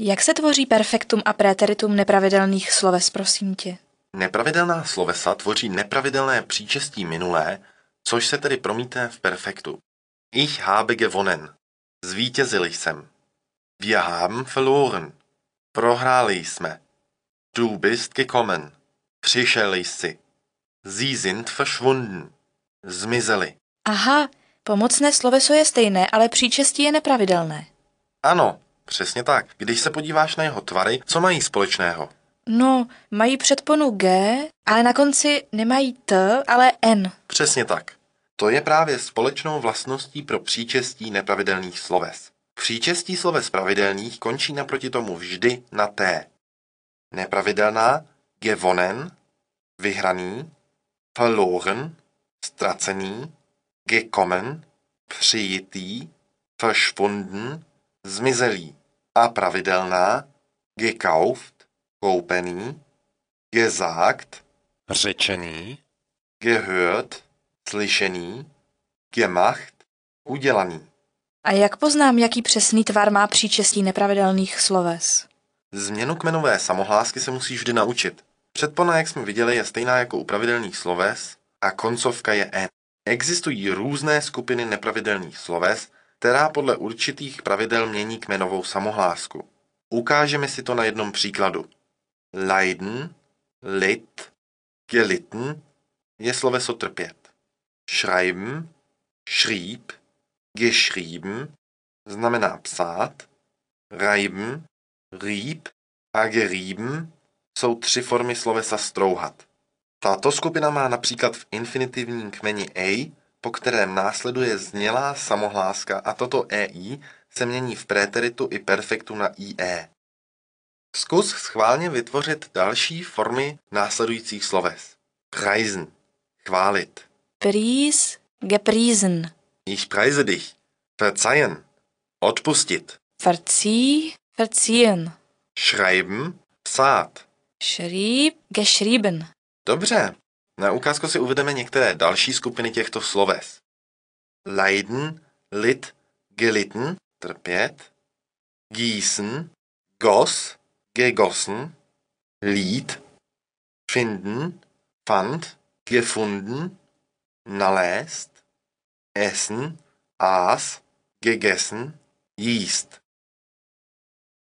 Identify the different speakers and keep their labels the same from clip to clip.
Speaker 1: Jak se tvoří perfektum a préteritum nepravidelných sloves, prosím tě?
Speaker 2: Nepravidelná slovesa tvoří nepravidelné příčestí minulé, což se tedy promítne v perfektu. Ich habe gewonnen. Zvítězil jsem. Wir haben verloren. Prohráli jsme. Du bist gekommen. Přišel jsi. Sie sind verschwunden. Zmizeli.
Speaker 1: Aha, pomocné sloveso je stejné, ale příčestí je nepravidelné.
Speaker 2: Ano, přesně tak. Když se podíváš na jeho tvary, co mají společného?
Speaker 1: No, mají předponu G, ale na konci nemají T, ale N.
Speaker 2: Přesně tak. To je právě společnou vlastností pro příčestí nepravidelných sloves. Příčestí sloves pravidelných končí naproti tomu vždy na T. Nepravidelná gewonnen, vyhraný, verloren, ztracený, gekommen, přijitý, verschwunden, zmizelý a pravidelná gekauft, koupený, gesagt,
Speaker 3: Řečený.
Speaker 2: gehört, slyšený, gemacht, udělaný.
Speaker 1: A jak poznám, jaký přesný tvar má příčestí nepravidelných sloves?
Speaker 2: Změnu kmenové samohlásky se musíš vždy naučit. Předpona, jak jsme viděli, je stejná jako u pravidelných sloves a koncovka je N. Existují různé skupiny nepravidelných sloves, která podle určitých pravidel mění kmenovou samohlásku. Ukážeme si to na jednom příkladu. Leiden, litt, gelitten je sloveso trpět. Schreiben, schrieb, geschrieben znamená psát. Reiben, rieb a gerieben jsou 3 formy slovesa strouhat. Tato skupina má například v infinitivním kmeni ej, po kterém následuje znělá samohláska a toto ei se mění v préteritu i perfektu na ie. Zkus schválně vytvořit další formy následujících sloves. Preisen, chválit.
Speaker 1: Pries, gepriesen.
Speaker 2: Ich preise dich. Verzeihen, odpustit.
Speaker 1: Verzieh, verziehen.
Speaker 2: Schreiben, psát.
Speaker 1: Schrieb, geschrieben.
Speaker 2: Dobře, na ukázku si uvedeme některé další skupiny těchto sloves. Leiden, litt, gelitten, trpět. Gießen, goss, gegossen. Lied, finden, fand, gefunden. Nalézt, essen, aß, gegessen, jíst.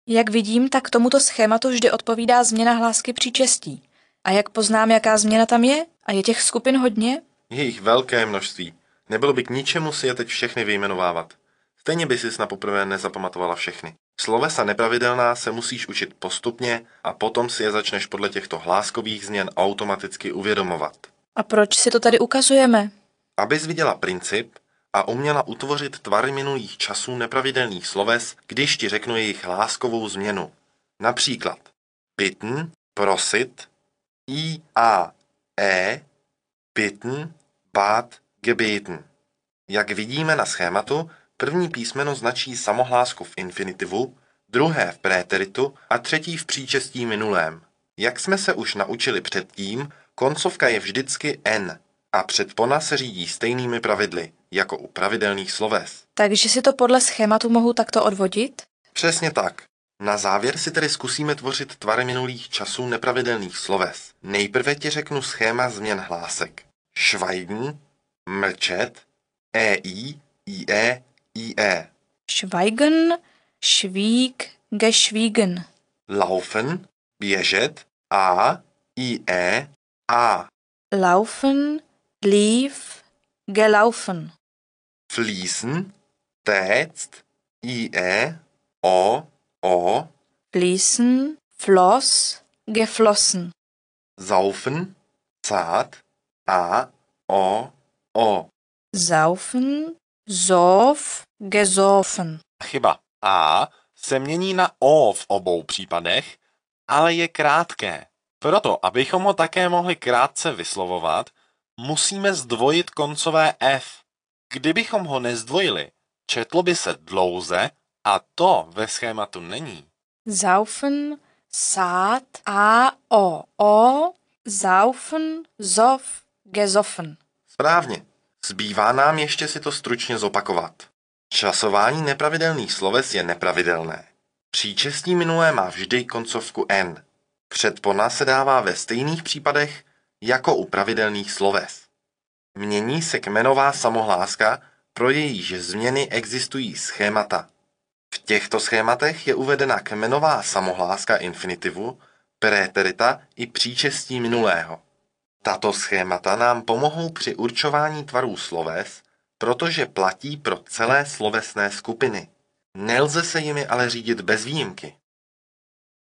Speaker 1: Jak vidím, tak tomuto schématu vždy odpovídá změna hlásky příčestí. A jak poznám, jaká změna tam je? A je těch skupin hodně?
Speaker 2: Je jich velké množství. Nebylo by k ničemu si je teď všechny vyjmenovávat. Stejně by sis na poprvé nezapamatovala všechny. Slovesa nepravidelná se musíš učit postupně a potom si je začneš podle těchto hláskových změn automaticky uvědomovat.
Speaker 1: A proč si to tady ukazujeme?
Speaker 2: Abys viděla princip a uměla utvořit tvary minulých časů nepravidelných sloves, když ti řeknu jejich hláskovou změnu. Například bitten, prosit, i, a, bitten, bat, gebeten. Jak vidíme na schématu, první písmeno značí samohlásku v infinitivu, druhé v préteritu a třetí v příčestí minulém. Jak jsme se už naučili předtím, koncovka je vždycky n a předpona se řídí stejnými pravidly, jako u pravidelných sloves.
Speaker 1: Takže si to podle schématu mohu takto odvodit?
Speaker 2: Přesně tak. Na závěr si tedy zkusíme tvořit tvary minulých časů nepravidelných sloves. Nejprve ti řeknu schéma změn hlásek. Schweigen, mlčet, ei, ie, ie.
Speaker 1: Schweigen, schwieg, geschwiegen.
Speaker 2: Laufen, běžet, a, ie, a.
Speaker 1: Laufen, lief, gelaufen.
Speaker 2: Fließen, téct, ie, o.
Speaker 1: Fließen, floss, geflossen.
Speaker 2: Saufen, zart, a, o.
Speaker 1: Saufen, sof, gesoffen.
Speaker 3: Chyba. A se mění na O v obou případech, ale je krátké. Proto, abychom ho také mohli krátce vyslovovat, musíme zdvojit koncové F. Kdybychom ho nezdvojili, četlo by se dlouze a to ve schématu není.
Speaker 1: Saufen, saat, o. Saufen, sof, gesoffen.
Speaker 2: Správně. Zbývá nám ještě si to stručně zopakovat. Časování nepravidelných sloves je nepravidelné. Příčestí minulé má vždy koncovku n. Předpona se dává ve stejných případech jako u pravidelných sloves. Mění se kmenová samohláska, pro jejíž změny existují schémata. V těchto schématech je uvedena kmenová samohláska infinitivu, préterita i příčestí minulého. Tato schémata nám pomohou při určování tvarů sloves, protože platí pro celé slovesné skupiny. Nelze se jimi ale řídit bez výjimky.